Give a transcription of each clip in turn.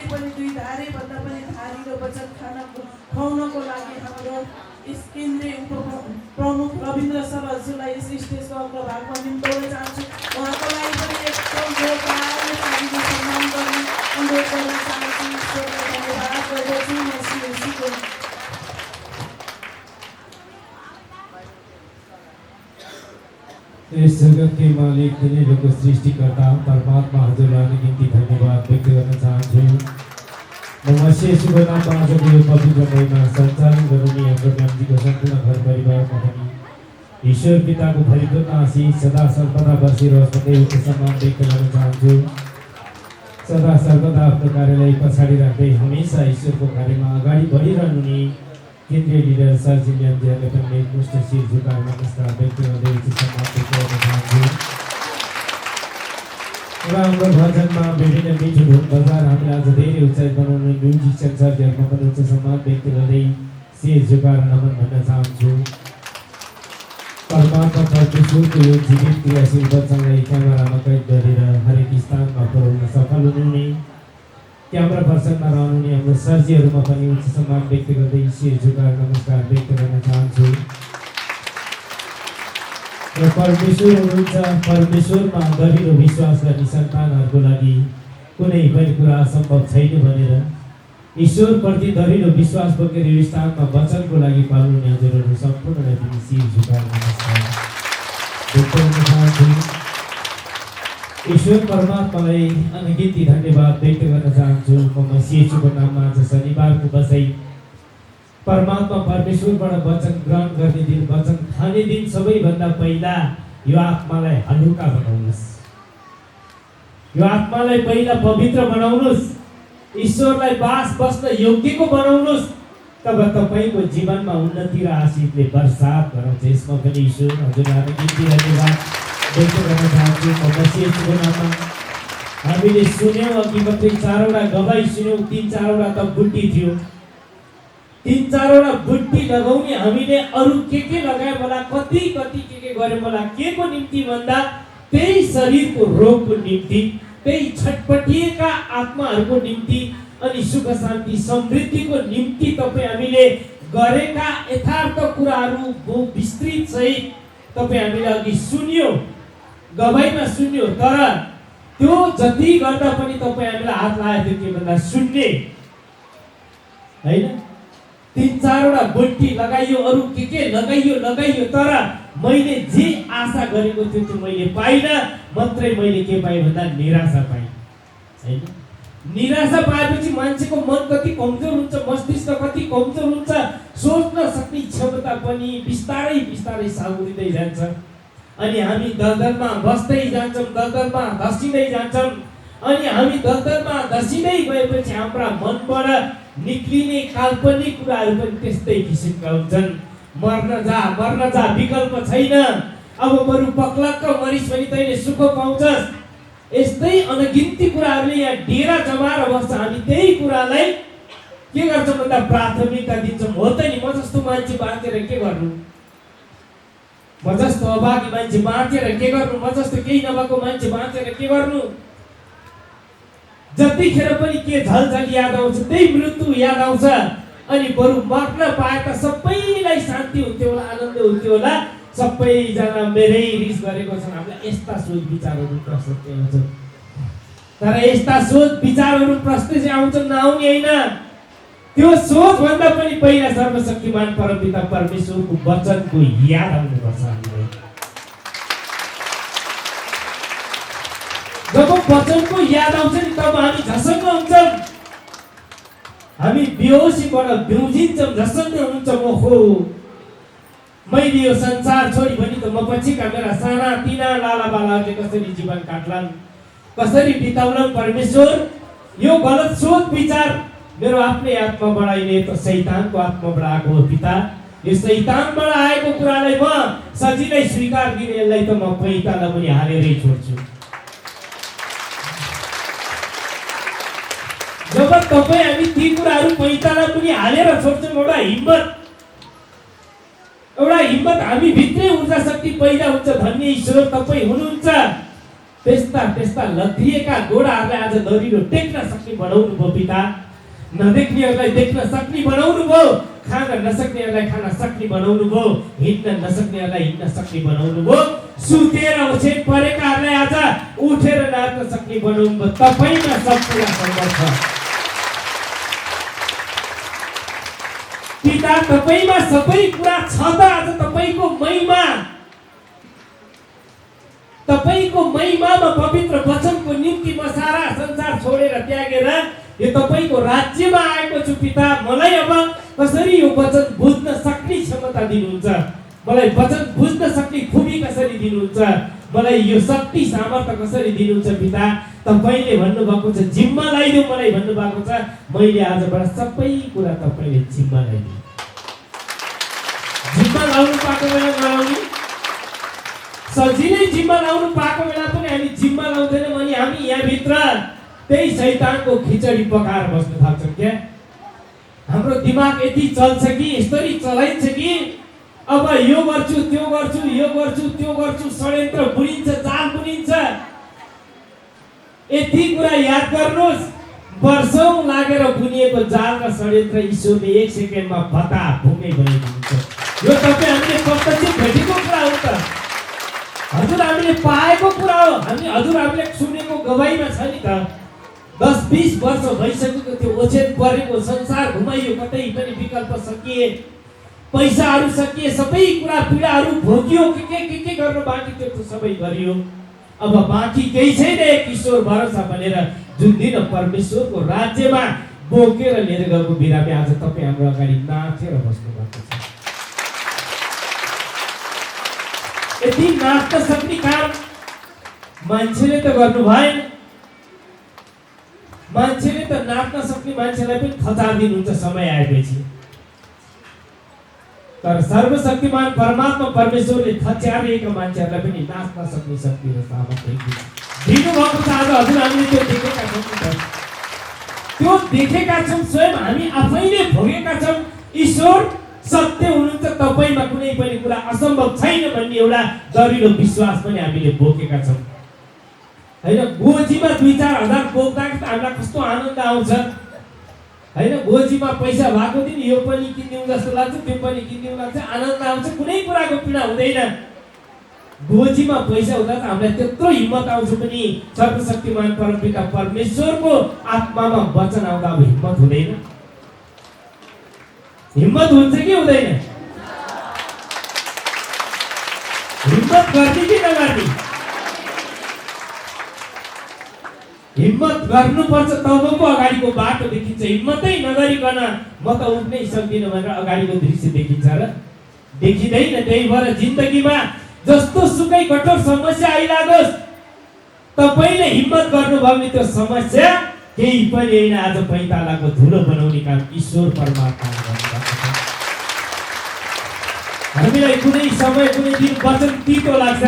पनि दुई धारे भन्दा पनि धारिलो वचन खाना खुवाउनको लागि हाम्रो यस केन्द्रीय प्रमुख रविन्द्र सर हजुरलाई यस स्टेजको अग्रभागमा निम्ताउन चाहन्छु। उहाँको लागि पनि एकदम जोरदारले तालीले सम्मान गर्ने अनुरोध गर्न चाहन्छु। ईश्वरलाई धन्यवाद गर्दछु। म सिओसीको इस जगत के मालिक दुनियाको सृष्टिकर्ता परमात्मा हजुरलाई निम्ति धन्यवाद व्यक्त गर्न चाहन्छु। म मसीह शुभ नाममा आजको यो पवित्र महिना सञ्चालन गराउने हाम्रो ज्ञानजीको सम्पूर्ण घर परिवारमा पनि ईश्वर पिताको परिपूर्ण आशीष सदा सर्वदा बसिरहोस् भन्दै उच्च सम्मान व्यक्त गर्न चाहन्छु। सदा सर्वदा आफ्नो कार्यलाई पछाडि राख्दै हमेसा ईश्वरको कार्यमा अगाडि बढिरहनु नि केन्द्रीय लिडर सर जिम्यानजीहरूले पनि एकमुष्ट शिर झुकाएर नमस्कार व्यक्त गर्दै उच्च सम्मान व्यक्त गर्न चाहन्छु। र हाम्रो भजनमा विभिन्न मिठो धुन बजार हामीलाई अझ धेरै उचाइ बनाउने म्युजिक संसारहरूमा पनि उच्च सम्मान व्यक्त गर्दै शिर झुकाएर नमन भन्न चाहन्छु। परमात्मा परमेश्वरको यो जीवित क्रियाशील वचनलाई क्यामेरामा कैद गरेर हरेक स्थानमा पुर्याउन सफल हुनुहुने क्यामेरा पर्सनमा रहनुहुने हाम्रो सर्जीहरूमा पनि उच्च सम्मान व्यक्त गर्दै शिर झुकाएर नमस्कार व्यक्त गर्न चाहन्छु। र परमेश्वर हुनुहुन्छ, परमेश्वरमा गहिरो विश्वास गर्ने सन्तानहरूको लागि कुनै पनि कुरा असम्भव छैन भनेर ईश्वरप्रति दरिलो विश्वास बोकेर यो स्थानमा वचनको लागि पाल्नुहुने हजुरहरू सम्पूर्णलाई पनि शिर झुकाएर नमस्कार व्यक्त गर्न चाहन्छु। ईश्वर परमात्मालाई अनगिन्ती धन्यवाद व्यक्त गर्न चाहन्छु। म मसीहको नाममा आज शनिबारको बसाइ परमात्मा परमेश्वरबाट वचन ग्रहण गर्ने दिन, वचन खाने दिन सबैभन्दा पहिला यो आत्मालाई हलुका बनाउनुहोस्, यो आत्मालाई पहिला पवित्र बनाउनुहोस्, ईश्वरलाई बास बस्न योग्यको बनाउनुहोस्, तब तपाईँको जीवनमा उन्नति र आशीषले बर्सात गराउँछ। यसमा पनि ईश्वर हजुरलाई अनगिन्ती धन्यवाद व्यक्त गर्न चाहन्छु। म मसीहको नाममा हामीले सुन्यौँ अघि मात्रै 4 वटा गवाई सुन्यौँ, 3-4 वटा त बुट्टी थियो। 3-4 वटा बुट्टी लगाउने हामीले अरू के लगाए होला, कति के गरे होला, के को निम्ति भन्दा त्यही शरीरको रोगको निम्ति, त्यही छटपटिएका आत्माहरूको निम्ति अनि सुख शान्ति समृद्धिको निम्ति तपाईँ हामीले गरेका यथार्थ कुराहरू विस्तृत सहित तपाईँ हामीले अघि सुन्यो, गवाईमा सुन्यो। तर त्यो जति गर्दा पनि तपाईँ हामीलाई हात लगाएको थियो के भन्दा सुन्ने हैन। 3-4 वटा बुट्टी लगाइयो, अरू के लगाइयो, तर मैले जे आशा गरेको थियो त्यो मैले पाइनँ। मात्रै मैले के पाएँ भन्दा निराशा पाएँ हैन। निराशा पाएपछि मान्छेको मन कति कमजोर हुन्छ, मस्तिष्क कति कमजोर हुन्छ, सोच्न सक्ने क्षमता पनि बिस्तारै साउरिँदै जान्छ। अनि हामी दलदलमा बस्दै जान्छौँ, दलदलमा धसिँदै जान्छौँ। अनि हामी दलदलमा धसिँदै गएपछि हाम्रा मनबाट निक्लिने काल्पनिक कुराहरू पनि त्यस्तै किसिमका हुन्छन्। मर्न जा विकल्प छैन, अब बरु पक्लक्क मरिस भने तैँले सुख पाउँछस्। यस्तै अनगिन्ती कुराहरूले यहाँ डेरा जमाएर बस्छ। हामी त्यही कुरालाई के गर्छौँ भन्दा प्राथमिकता दिन्छौँ। हो त नि, म जस्तो मान्छे बाँचेर के गर्नु, म जस्तो अभागी मान्छे बाँचेर के गर्नु, म जस्तो केही नभएको मान्छे बाँचेर के गर्नु। जतिखेर पनि के झलझल याद आउँछ, त्यही मृत्यु याद आउँछ। अनि बरु मर्न पाए त सबैलाई शान्ति हुन्थ्यो होला, आनन्द हुन्थ्यो होला, सबैजना मेरै रिस गरेको छन्। हामीलाई यस्ता सोच विचारहरू प्रश्न आउँछन्। तर यस्ता सोच विचारहरू प्रश्न चाहिँ आउँछन्, नआउने होइन। त्यो सोच भन्दा पनि पहिला सर्वशक्तिमान परमपिता परमेश्वरको वचनको याद आउनुपर्छ हामीलाई। जब वचनको याद आउँछ नि तब हामी झसङ्ग हुन्छौँ, हामी बेहोसीबाट बिउजिन्छौँ, झसङ्ग हुन्छौँ। ओहो, मैले यो संसार छोडी भने त म पछिका मेरा साना तिना लाला बालाहरूले कसरी जीवन काट्लान्, कसरी बिताउलान्। परमेश्वर, यो गलत सोच विचार मेरो आफ्नै आत्माबाट आइने त शैतानको आत्माबाट आएको हो पिता। यो शैतानबाट आएको कुरालाई म सजिलै स्वीकार दिने, यसलाई त म पैताला पनि हालेरै छोड्छु। जब तपाईँ हामी ती कुराहरू पैताला पनि हालेर छोड्छौँ, एउटा हिम्मत हामी भित्रै ऊर्जा शक्ति पैदा हुन्छ। धन्य ईश्वर तपाईँ हुनुहुन्छ। त्यस्ता त्यस्ता लद्रिएका घोडाहरूलाई आज दरिलो टेक्न सक्ने बनाउनु भयो पिता। नदेख्नेहरूलाई देख्न सक्ने बनाउनु भयो, खान नसक्नेहरूलाई खान सक्ने बनाउनु भयो, हिँड्न नसक्नेहरूलाई हिँड्न सक्ने बनाउनु भयो, सुतेर ओछ्यान परेकाहरूलाई आज उठेर नाच्न सक्ने बनाउनु भयो। तपाईँमा सब कुरा सम्भव छ पिता, तपाईँमा सबै कुरा छ त। आज तपाईँको महिमामा पवित्र वचनको निम्ति म सारा संसार छोडेर त्यागेर यो तपाईँको राज्यमा आएको छु पिता। मलाई अब कसरी यो वचन बुझ्न सक्ने क्षमता दिनुहुन्छ, मलाई वचन बुझ्न सक्ने खुबी कसरी दिनुहुन्छ, मलाई यो शक्ति सामर्थ्य कसरी दिनुहुन्छ पिता। तपाईँले भन्नुभएको छ जिम्मा लगाइदेऊ मलाई भन्नुभएको छ। मैले आजबाट सबै कुरा तपाईँले जिम्मा लगाइदिएँ। जिम्मा लाउनु पाएको बेला नलाउने, सजिलै जिम्मा लाउनु पाएको बेला पनि हामी जिम्मा लाउँदैनौँ अनि हामी यहाँभित्र त्यही शैतानको खिचडी पकाएर बस्न थाल्छौँ क्या। हाम्रो दिमाग यति चल्छ कि यसरी चलाइन्छ कि अब यो गर्छु त्यो गर्छु यो गर्छु त्यो गर्छु, षड्यन्त्र बुनिन्छ, जाल बुनिन्छ। यति कुरा याद गर्नुहोस्, वर्षौं लागेर बुनिएको जाल र षड्यन्त्र ईश्वरले 1 सेकेन्डमा भता भुङ्गै बनाइदिन्छ। यो तपाईँ हामीले प्रत्यक्ष भेटेको कुरा हो त, हजुर हामीले पाएको कुरा हो, हजुर हामीले सुनेको गवाईमा छ नि त। 10-20 वर्ष भइसकेको त्यो ओछ्यान परेको संसार घुमाइयो, कतै पनि विकल्प सकिए, पैसाहरू सकिए, सबै कुरा पीडाहरू भोगियो, के गर्नु बाँकी त्यो सबै गरियो। अब बाँकी केही छैन एक ईश्वर भरोसा भनेर जुन दिन परमेश्वरको राज्यमा बोकेर लिएर गएको बिरामी आज तपाईँ हाम्रो अगाडि नाचेर बस्नु भएको छ। यति नाच्न सक्ने काम मान्छेले त गर्नु भएन। मान्छेले त नाच्न सक्ने मान्छेलाई पनि खचारिदिनुहुन्छ समय आएपछि, तर सर्वशक्तिमान परमात्मा परमेश्वरले खच्यारिएका मान्छेहरूलाई पनि नाच्न सक्ने शक्ति र सामर्थ्य दिनुभएको छ। आज हजुर हामीले त्यो देखेका छौँ, त्यो देखेका छौँ, स्वयं हामी आफैले भोगेका छौँ। ईश्वर सत्य हुनुहुन्छ, तपाईँमा कुनै पनि कुरा असम्भव छैन भन्ने एउटा दरिलो विश्वास पनि हामीले बोकेका छौँ हैन। गोजीमा 2-4 हजार बोक्दाखेरि हामीलाई कस्तो आनन्द आउँछ हैन। गोजीमा पैसा भएको दिन यो पनि किनिदिउँ जस्तो लाग्छ, त्यो पनि किनिदिउँ लाग्छ, आनन्द आउँछ, कुनै कुराको पीडा हुँदैन। गोजीमा पैसा हुँदा त हामीलाई त्यत्रो हिम्मत आउँछ पनि सर्वशक्तिमान परमपिता परमेश्वरको आत्मामा वचन आउँदा अब हिम्मत हुँदैन। हिम्मत हुन्छ कि हुँदैन? हिम्मत गर्ने कि नगर्ने? हिम्मत गर्नुपर्छ, तब पो अगाडिको बाटो देखिन्छ। हिम्मतै नगरिकन म त उठ्नै सक्दिनँ भनेर अगाडिको दृश्य देखिन्छ र? देखिँदैन। त्यही भएर जिन्दगीमा जस्तो सुकै कठोर समस्या आइलागोस्, तपाईँले हिम्मत गर्नुभयो भने त्यो समस्या केही पनि होइन, आज पैतालाको धुलो बनाउने काम ईश्वर परमात्माले गर्नुभएको छ। हामीलाई कुनै समय कुनै दिन वचन तितो लाग्छ,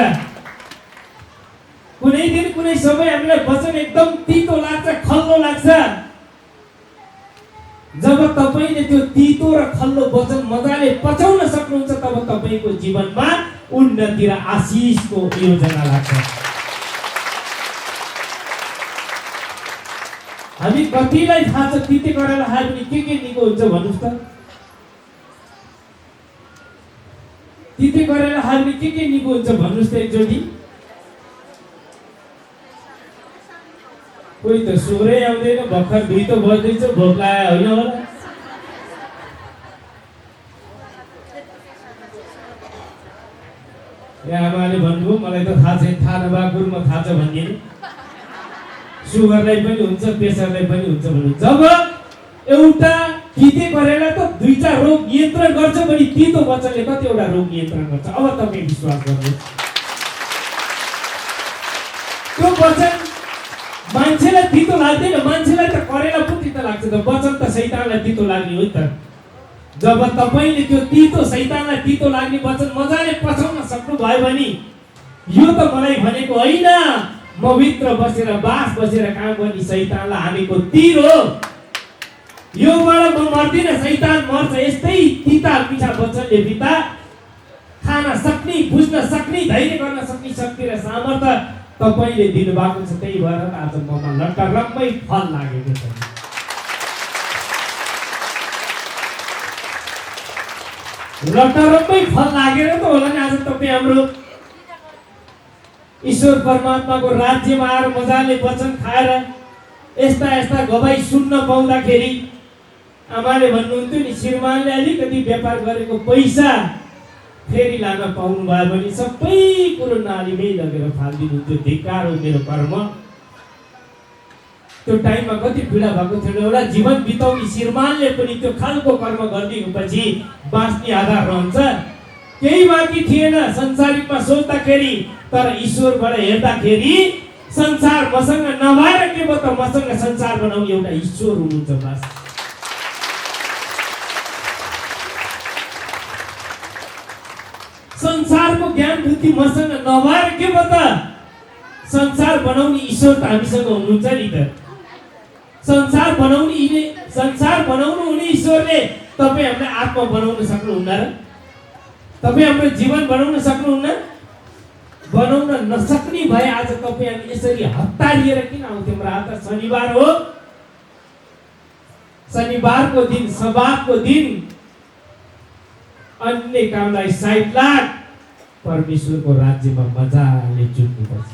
कुनै दिन कुनै समय हामीलाई वचन एकदम तितो लाग्छ, खल्लो लाग्छ। जब तपाईले त्यो तितो र खल्लो वचन मजाले पचाउन सक्नुहुन्छ तब तपाईको जीवनमा उन्नति र आशिषको योजना लाग्छ। हामी कतिलाई थाहा छ तिते गरेर खाए पनि के निको हुन्छ भन्नुस् त? तिते गरेर खाए पनि के निको हुन्छ भन्नुस् त एकचोटि? कोही त स्वरै आउँदैन, भर्खर 2 त बज्दैछ, भोक लाग्यो होइन होला? आमाले भन्नुभयो मलाई त थाहा छैन, थाहा नभए गुरुमा थाहा छ भन्ने नि। सुगरलाई पनि हुन्छ, प्रेसरलाई पनि हुन्छ भन्नु। जब एउटा तिते गरेर त 2टा रोग नियन्त्रण गर्छ भने तितो वचनले कतिवटा रोग नियन्त्रण गर्छ? अब तपाईँ विश्वास गर्नुहोस्। त्यो वचन मान्छेलाई तितो लाग्दैन, मान्छेलाई त करेला पो तितो लाग्छ त, वचन त शैतानलाई तितो लाग्ने हो नि त। जब तपाईले त्यो तितो शैतानलाई तितो लाग्ने वचन मजाले पचाउन सक्नु भयो भने यो त मलाई भनेको होइन, म भित्र बसेर बास बसेर काम गर्ने शैतानलाई हानेको तीर हो। योबाट म मर्दिन, शैतान मर्छ। यस्तै तिता पिठा वचनले पिता खान सक्ने, बुझ्न सक्ने, धैर्य गर्न सक्ने शक्ति र सामर्थ्य तपाईले दिनुभएको छ, त्यही भएर आज ममा लट्टरम्मै फल लागेको छ। लट्टरम्मै फल लागेर त होला नि आज तपाईँ हाम्रो ईश्वर परमात्माको राज्यमा आएर मजाले वचन खाएर यस्ता यस्ता गवाई सुन्न पाउँदाखेरि आमाले भन्नुहुन्थ्यो नि, श्रीमानले अलिकति व्यापार गरेको पैसा फेरि लान पाउनु भयो भने सबै कुरो नालीमै लगेर फालिदिनुहुन्थ्यो। धिक्कार हो मेरो कर्म। त्यो टाइममा कति पीडा भएको थियो। एउटा जीवन बिताउने श्रीमानले पनि त्यो खालको कर्म गरिदिएपछि बाँच्ने आधार रहन्छ। केही बाँकी थिएन संसारिकमा सोच्दाखेरि, तर ईश्वरबाट हेर्दाखेरि संसार मसँग नभएर के भयो त मसँग संसार बनाउने एउटा ईश्वर हुनुहुन्छ। बस संसारको ज्ञान बुद्धि मसँग नभएर के भयो त संसार बनाउने ईश्वर त हामीसँग हुनुहुन्छ नि त। संसार बनाउनु हुने ईश्वरले तपाईँ हामीलाई आत्मा बनाउन सक्नुहुन्न र? तपाईँ हाम्रो जीवन बनाउन सक्नुहुन्न? बनाउन नसक्ने भए आज तपाईँ हामी यसरी हतारिएर किन आउँथ्यौँ र? आज शनिबार हो, शनिबारको दिन, सबातको दिन अन्य कामलाई साइड लाग, परमेश्वरको राज्यमा मजाले जुट्नुपर्छ।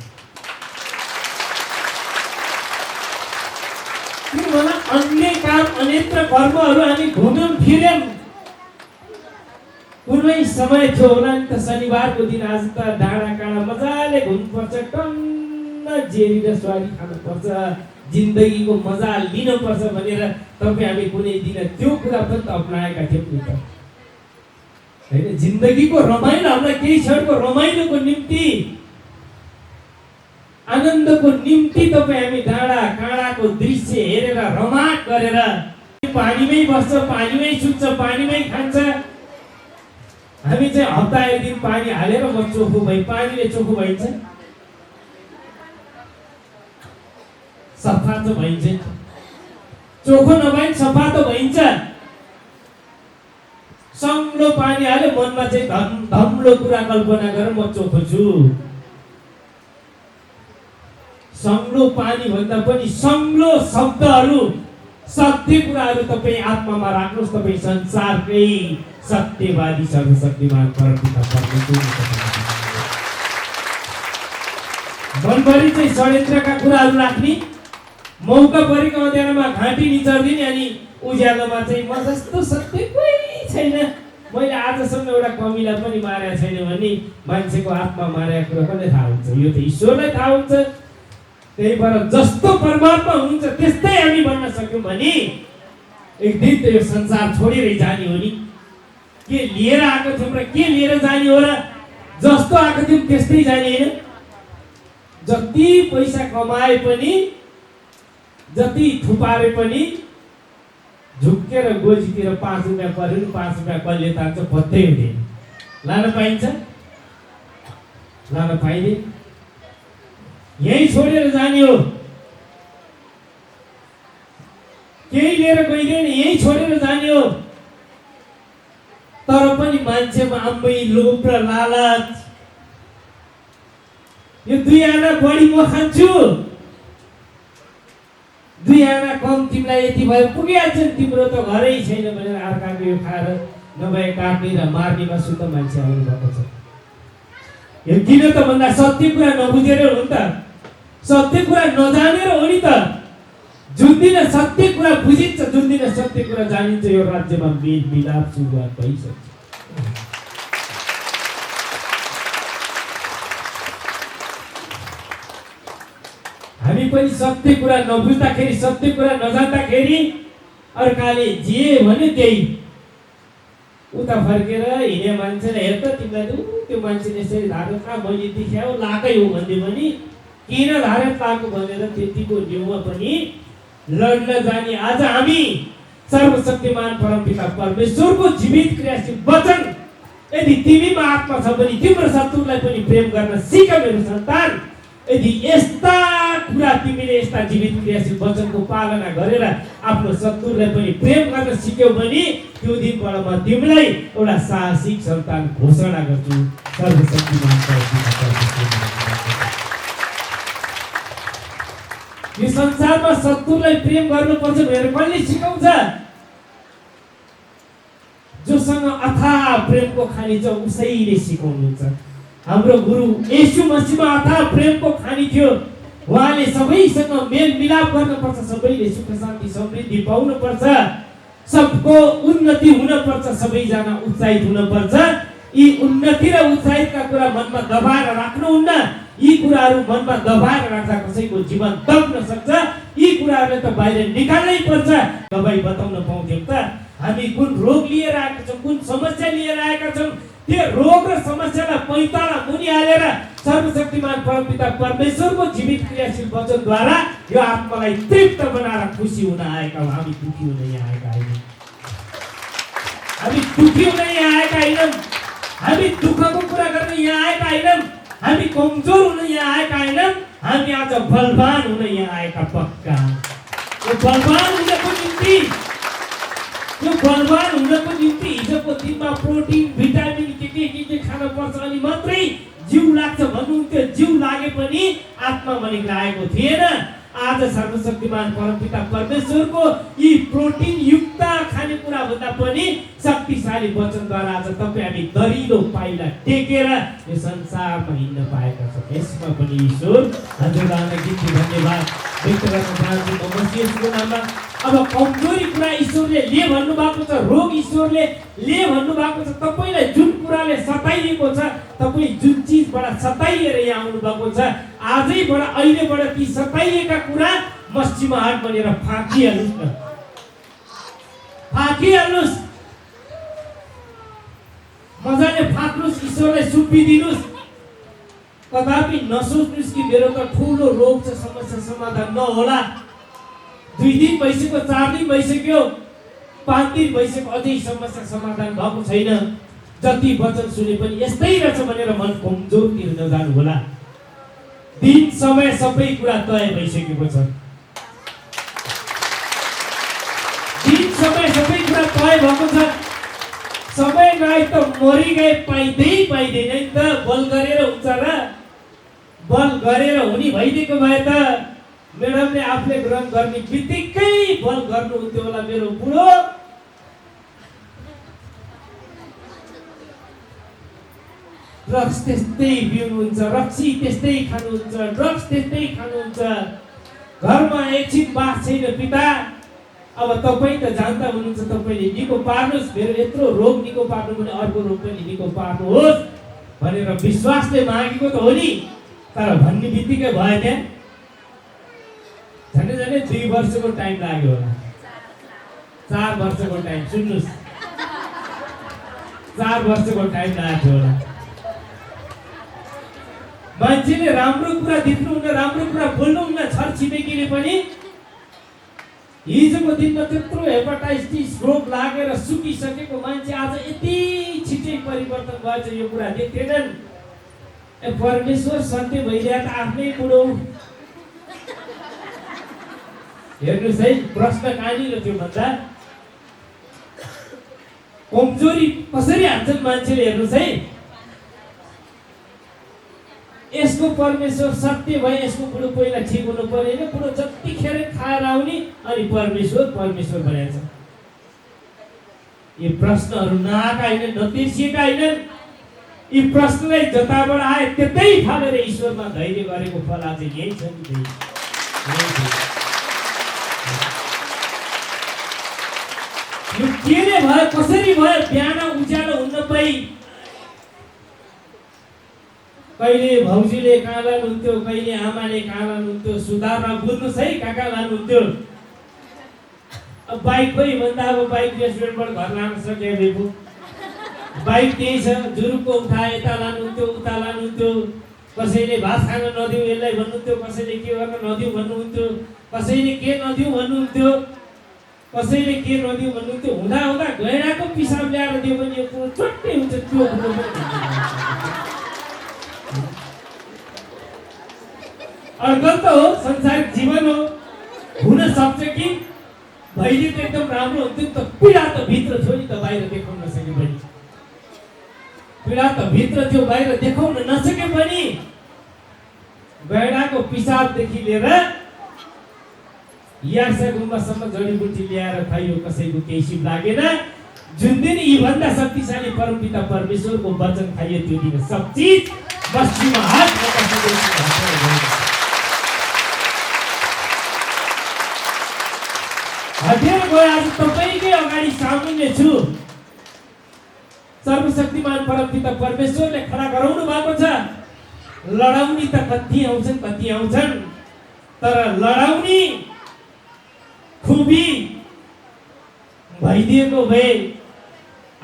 अन्य काम अन्यत्र कर्महरू हामी घुम्यौँ फिर्यौँ। कुनै समय थियो होला नि त शनिबारको दिन, आज त डाँडा काँडा मजाले घुम्नुपर्छ, टन्न जेरी र स्वारी खानुपर्छ, जिन्दगीको मजा लिनुपर्छ भनेर तपाईँ हामी कुनै दिन त्यो कुरा पनि त अपनाएका थियौँ नि त, होइन? जिन्दगीको रमाइलो, हामीलाई केही क्षणको रमाइलोको निम्ति, आनन्दको निम्ति तपाईँ हामी डाँडा काँडाको दृश्य हेरेर रमाट गरेर पानीमै बस्छ, पानीमै सुत्छ, पानीमै खान्छ। हामी चाहिँ हप्ता एक दिन पानी हालेर म चोखो भई, पानीले चोखो भइन्छ? सफा त भइन्छ। चोखो नभए सफा त भइन्छ। सङ्लो पानी हाल्यो, मनमा चाहिँ धम्लो कुरा कल्पना गरेर म चोखो छु। सङ्लो पानी भन्दा पनि सङ्लो शब्दहरू, सत्य कुराहरू तपाईँ आत्मामा राख्नुहोस्। तपाईँ संसारकै सत्यवादी सर्वशक्तिमान परमपिता परमेश्वर। मनभरि चाहिँ षड्यन्त्रका कुराहरू राख्ने, मौका परेको अँध्यारोमा घाँटी निचर्दिने, अनि उज्यालोमा चाहिँ म जस्तो सत्य कोही छैन, मैले आजसम्म एउटा कमीलाई पनि मारेको छैन भने मान्छेको आत्मा मारेको कुरा कसले थाहा हुन्छ? यो त ईश्वरलाई थाहा हुन्छ। त्यही भएर जस्तो परमात्मा हुनुहुन्छ त्यस्तै हामी बन्न सक्यौँ भने एक दिन त यो संसार छोडेरै जाने हो नि। के लिएर आएको थियौँ र के लिएर जाने हो र? जस्तो आएको थियौँ त्यस्तै जाने होइन? जति पैसा कमाए पनि, जति थुपारे पनि, झुक्केर गोजीतिर 5 रुपियाँ पर्यो, 5 रुपियाँ कसले तान्छ पत्तै हुँदैन। लान पाइन्छ? लान पाइँदैन। यही छोडेर जाने हो, केही लिएर गइँदैन, यही छोडेर जाने हो। तर पनि मान्छेमा अम्बै लोभ र लालच, यो 2 आना बढी म खान्छु, 2 आना कम तिमीलाई यति भयो, पुगिहाल्छ नि, तिम्रो त घरै छैन भनेर अर्काको यो खाएर नभए काट्ने र मार्नेमा शुद्ध मान्छे आउनु भएको छ। यो किन त भन्दा सत्य कुरा नबुझेर हो नि त, सत्य कुरा नजानेर हो नि त। जुन दिन सत्य कुरा बुझिन्छ, जुन दिन सत्य कुरा जानिन्छ, यो राज्यमा मेल मिलाप सुरुवात भइसक्छ। हामी पनि सत्य कुरा नबुझ्दाखेरि, सत्य कुरा नजान्दाखेरि अर्काले जे भन्यो त्यही उता फर्केर हिँडे मान्छेले हेर त तिमीलाई त्यो मान्छेले यसरी धारो कहाँ मैले देखायो लाकै हो भन्यो भने किन धारे पाएको भनेर त्यतिको न्यूमा पनि लड्न जाने। आज हामी सर्वशक्तिमान परमपिता परमेश्वरको जीवित क्रियाशील वचन, यदि तिमीमा आत्मा छ भने तिम्रो शत्रुलाई पनि प्रेम गर्न सिक मेरो सन्तान। यदि यस्ता कुरा तिमीले यस्ता जीवित क्रियाशील वचनको पालना गरेर आफ्नो शत्रुलाई पनि प्रेम गर्न सिक्यौ भने त्यो दिनबाट म तिमीलाई एउटा साहसिक सन्तान घोषणा गर्छु। सर्वशक्तिमान परमेश्वर यो संसारमा शत्रुलाई प्रेम गर्नुपर्छ भनेर कसले सिकाउँछ? जोसँग अथाह प्रेमको खानी छ उसैले सिकाउनुहुन्छ। हाम्रो गुरु येशू मसीहमा अथाह प्रेमको खानी थियो। उहाँले सबैसँग मेल मिलाप गर्नुपर्छ, सबैले सुख शान्ति समृद्धि पाउनुपर्छ, सबको उन्नति हुनपर्छ, सबैजना उत्साहित हुनपर्छ। यी उन्नति र उत्साहितका कुरा मनमा दबाएर राख्नुहुन्न। यी कुराहरू मनमा दबाएर राख्दा कसैको जीवन दब्न सक्छ। यी कुराहरूलाई त बाहिर निकाल्नै पर्छ। दबाई बताउन पाउँथ्यौँ त हामी कुन रोग लिएर आएका छौँ, कुन समस्या लिएर आएका छौँ, त्यो रोग र समस्यालाई पैताला मुनि हालेर सर्वशक्तिमान परमपिता परमेश्वरको जीवित क्रियाशील वचनद्वारा यो आत्मालाई तृप्त बनाएर खुसी हुन आएका हौँ। हामी दुखी हुन यहाँ आएका होइनौँ। हामी दुखी हुन यहाँ आएका होइनौँ। हामी दुःखको कुरा गर्न यहाँ आएका होइनौँ। हामी कमजोर हुन यहाँ आएका होइनौँ। हामी आज बलवान हुन यहाँ आएका पक्का। यो बलवान हुनको निम्ति हिजोको दिनमा प्रोटिन भिटामिन के खान पर्छ अनि मात्रै जिउ लाग्छ भन्नुहुन्थ्यो। जिउ लागे पनि आत्मा भने लागेको थिएन। आज सर्वशक्तिमान परमपिता परमेश्वरको यी प्रोटिन युक्त खानेकुरा भन्दा पनि शक्तिशाली वचनद्वारा आज तपाईँ हामी दरिलो पाइला टेकेर यो संसारमा हिँड्न पाएका छौँ। यसमा पनि ईश्वर हजुरलाई गीतको धन्यवाद व्यक्त गर्न चाहन्छु म मसीहको नाममा। अब कमजोरी कुरा ईश्वरले ले भन्नुभएको छ, रोग ईश्वरले ले भन्नुभएको छ। तपाईँलाई जुन कुराले सताइएको छ, तपाईँ जुन चिजबाट सताइएर यहाँ आउनुभएको छ, आजैबाट अहिलेबाट ती सताइएका कुरा मस्जिदमा हाट बनेर फाँकिहाल्नुहोस् न, फाँकिहाल्नुहोस्, मजाले फाँक्नुहोस्, ईश्वरलाई सुम्पिदिनुहोस्। कदापि नसोच्नुहोस् कि मेरो त ठुलो रोग छ, समस्या समाधान नहोला। 2 दिन भइसक्यो, 4 दिन भइसक्यो, 5 दिन भइसक्यो, अझै समस्या समाधान भएको छैन। जति वचन सुने पनि यस्तै रहेछ भनेर मन कमजोर नजानु होला। दिन समय सबै कुरा तय भइसकेको छ। दिन समय सबै कुरा तय भएको छ। सबै गाई त मरि गए पाइँदैन नि त। बल गरेर हुन्छ र? बल गरेर हुने भइदिएको भए त म्याडमले आफूले ग्रहण गर्ने बित्तिकै बल गर्नुहुन्थ्यो होला। मेरो बुढो ड्रग्स त्यस्तै पिउनुहुन्छ, रक्सी त्यस्तै खानुहुन्छ, ड्रग्स त्यस्तै खानुहुन्छ, घरमा एकछिन बास छैन पिता। अब तपाईँ त जान्दा हुनुहुन्छ, तपाईँले निको पार्नुहोस्, मेरो यत्रो रोग निको पार्नु भने अर्को रोग पनि निको पार्नुहोस् भनेर विश्वासले मागेको त हो नि। तर भन्ने बित्तिकै भयो त्यहाँ झन्डै 2 वर्षको टाइम लाग्यो होला, 4 वर्षको टाइम। सुन्नुहोस्, 4 वर्षको टाइम लाग्यो होला। मान्छेले राम्रो कुरा देख्नुहुन्न, राम्रो कुरा बोल्नुहुन्न। छर छिमेकीले पनि हिजोको दिनमा त्यत्रो हेपाटाइटिस रोग लागेर सुकिसकेको मान्छे आज यति छिटै परिवर्तन भएछ, यो कुरा देख्दैनन्। परमेश्वर सत्य भइदिए त आफ्नै बुढो। हेर्नुहोस् है, प्रश्न कहाँनिर थियो भन्दा कमजोरी कसरी हान्छन् मान्छेले। हेर्नुहोस् है, यसको परमेश्वर सत्य भए यसको बुढो पहिला ठिक हुनु पर्यो। बुढो जतिखेर खाएर आउने अनि परमेश्वर बनाएछ। यी प्रश्नहरू नआएका होइनन्, नतिर्सिएका होइनन्। यी प्रश्नलाई जताबाट आए त्यतै फालेर ईश्वरमा धैर्य गरेको फल आज यही छ नि। यो केले भयो, कसरी भयो? बिहान उज्यालो हुन्न पाइ कहिले भौजीले कहाँ लानुहुन्थ्यो, कहिले आमाले कहाँ लानुहुन्थ्यो। सुधारमा बुझ्नुहोस् है, कहाँ कहाँ लानुहुन्थ्यो। अब बाइक पनि भन्दा अब बाइक रेस्टुरेन्टबाट घर लान सक्यो बेबु। बाइक त्यही छ, जुरुकको उठाए यता लानुहुन्थ्यो, उता लानुहुन्थ्यो। कसैले भात खान नदिउँ यसलाई भन्नुहुन्थ्यो, कसैले के गर्न नदिउँ भन्नुहुन्थ्यो, कसैले के नदिउँ भन्नुहुन्थ्यो, कसैले के नदिउँ भन्नुहुन्थ्यो। हुँदा हुँदा गैँडाको पिसाब ल्याएर दियो भने यो कुरो चट्टै हुन्छ। त्यो कुरो अर्गल त हो, संसारिक जीवन हो। हुन सक्छ कि भैली त एकदम राम्रो हुन्थ्यो नि त। पीडा त भित्र थियो नि त, बाहिर देखाउन नसके पनि। पीडा त भित्र थियो, बाहिर देखाउन नसके पनि गैँडाको पिसाबदेखि लिएर यार्सा गुम्बासम्म जडीबुटी ल्याएर खाइयो कसैको केही सिप लागेन। जुन दिन यीभन्दा शक्तिशाली परमपिता परमेश्वरको वचन खाइयो त्यो दिन सब चिज मस्तीमा हात हटेर गए। आज तपाईँकै अगाडि सामुन्ने छु। सर्वशक्तिमान परमपिता परमेश्वरले खडा गराउनु भएको छ। लडाउने त कति आउँछन् तर लडाउने खुबी भइदिएको भए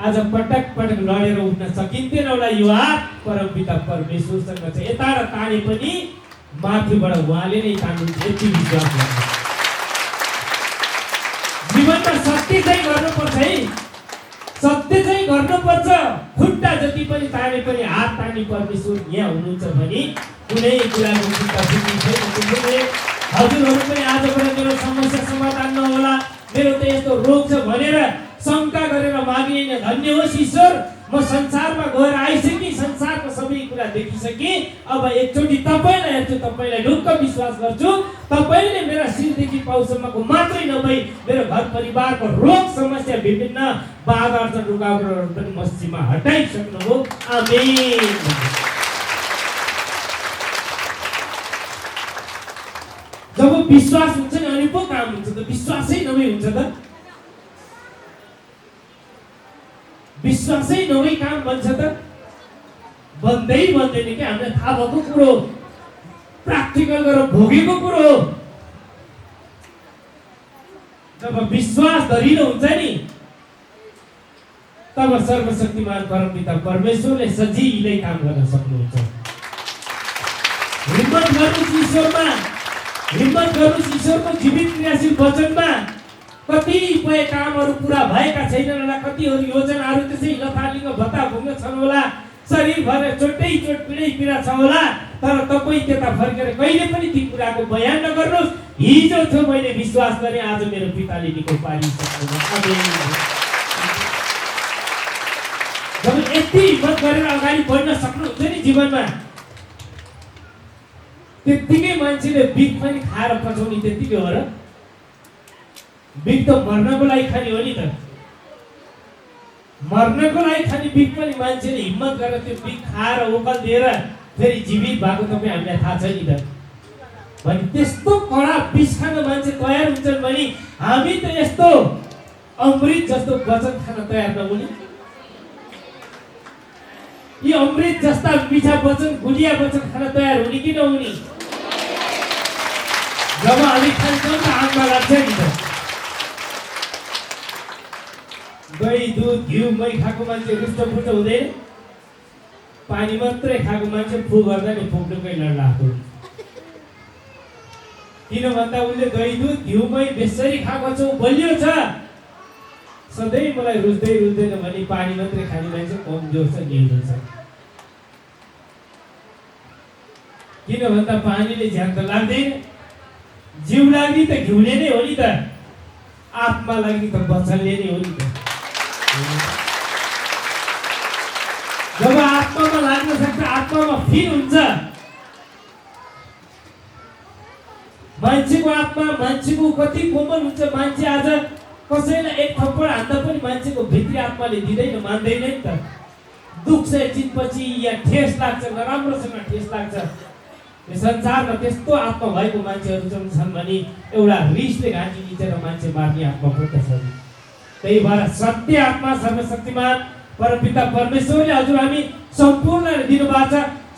आज पटक लडेर उठ्न सकिन्थेन होला। यो हात परमपिता परमेश्वरसँग छ। यता र ताने पनि माथिबाट उहाँले नै तान्नुहुन्छ। यति विश्वास गर्नु। जीवनमा सत्य चाहिँ गर्नुपर्छ है। सत्य चाहिँ गर्नुपर्छ। खुट्टा जति पनि ताने पनि हात तानी परमेश्वर यहाँ हुनुहुन्छ भने कुनै कुराको चिन्ता छैन। हजुरहरू पनि आजबाट मेरो समस्या समाधान नहोला, मेरो त यस्तो रोग छ भनेर शङ्का गरेर मागिने धन्य होस् ईश्वर। म संसारमा गएर आइसकेँ, संसारको सबै कुरा देखिसकेँ। अब एकचोटि तपाईँलाई हेर्छु, तपाईँलाई ढुक्क विश्वास गर्छु। तपाईँले मेरा शिरदेखि पाउसम्मको मात्रै नभई मेरो घर परिवारको रोग समस्या विभिन्न बाधा अर्चन रुकावटहरू पनि मस्जिदमा हटाइसक्नुभयो। आमेन। जब विश्वास हुन्छ नि अनि पो काम हुन्छ त। विश्वासै नभई हुन्छ त? विश्वासै नभई काम बन्छ त? बन्दैन कि। हामीलाई थाहा भएको कुरो, प्र्याक्टिकल गरेर भोगेको कुरो। जब विश्वास दरिलो हुन्छ नि तब सर्वशक्तिमान परमपिता परमेश्वरले सजिलै काम गर्न सक्नुहुन्छ। हिम्मत गर्नुहोस् ईश्वरमा, हिम्मत गर्नुहोस् ईश्वरको जीवित क्रियाशील वचनमा। कतिपय कामहरू पुरा भएका छैनन् होला, कतिहरू योजनाहरू त्यसै लथालिङ्ग भत्ताभुङ्ग छन् होला, शरीरभर चोट पीडा छ होला। तर तपाईँ त्यता फर्केर कहिले पनि ती कुराको बयान नगर्नुहोस्। हिजो थियो मैले विश्वास गरेँ, आज मेरो पिताले निको पारिसक्नुहुन्छ। जब यति हिम्मत गरेर अगाडि बढ्न सक्नुहुन्छ नि जीवनमा, त्यत्तिकै मान्छेले बिख पनि खाएर पछाउने त्यत्तिकै हो र। बिख त मर्नको लागि खाने हो नि त। मर्नको लागि खाने बिख पनि मान्छेले हिम्मत गरेर त्यो बिख खाएर ओकल दिएर फेरि जीवित भएको तपाईँ हामीलाई थाहा छ नि त। भने त्यस्तो कडा विष खान मान्छे तयार हुन्छन् भने हामी त यस्तो अमृत जस्तो वचन खान तयार नहुने। यी अमृत जस्ता मिठा वचन, गुलिया वचन खान तयार हुने कि नहुने? जब हामी खान्छौँ त आँखा लाग्छ नि त। दही दुध घिउ मही खाएको मान्छे रुष्टपुष्ट हुँदैन। पानी मात्रै खाएको मान्छे फु गर्दा नि फुक्नुकै लड्लाको। किन भन्दा उसले दही दुध घिउ मही बेसरी खाएको छ, बलियो छ। सधैँ मलाई रुच्दैन भने पानी मात्रै खाने मान्छे कमजोर छ, निहुरो छ। किन भन्दा पानीले झ्यान त लाग्दैन। जिउ लाग्ने त घिउले नै हो नि त। आत्मा लाग्ने त वचनले नै हो नि त। जब आत्मामा लाग्न सक्छ, आत्मामा फिल हुन्छ। मान्छेको आत्मा, मान्छेको कति कोमल हुन्छ। मान्छे आज कसैलाई एक थप्पड हान्दा पनि मान्छेको भित्री आत्माले दिँदैन, मान्दैन नि त। दुख चाहिँ चितपछि या ठेस लाग्छ, नराम्रोसँग ठेस लाग्छ। यो संसारमा त्यस्तो आत्मा भएको मान्छेहरू छन् भने एउटा रिसले घाँटी निचेर मान्छे मार्ने आत्मा पनि त छ। त्यही भएर सत्य आत्मा सर्वशक्तिमान परमपिता परमेश्वरले हजुर हामी सम्पूर्ण दिनुभएको छ।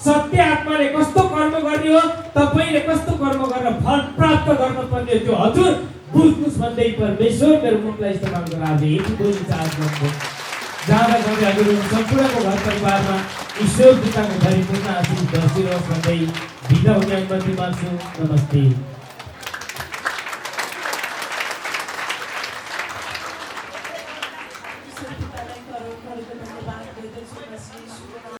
सत्य आत्माले कस्तो कर्म गर्ने हो, तपाईँले कस्तो कर्म गरेर फल प्राप्त गर्नुपर्ने हो, त्यो हजुर बुझ्नुहोस् भन्दै परमेश्वर मेरो मुखलाई इस्तेमाल गरेर आज यति बोली चार्ज गर्नु। जाँदा जाँदै हजुरहरू सम्पूर्णको घर परिवारमा ईश्वर पिताको परिपूर्ण आशीष बसिरहोस् भन्दै बिदा हुने अनुमति माग्छु। नमस्ते।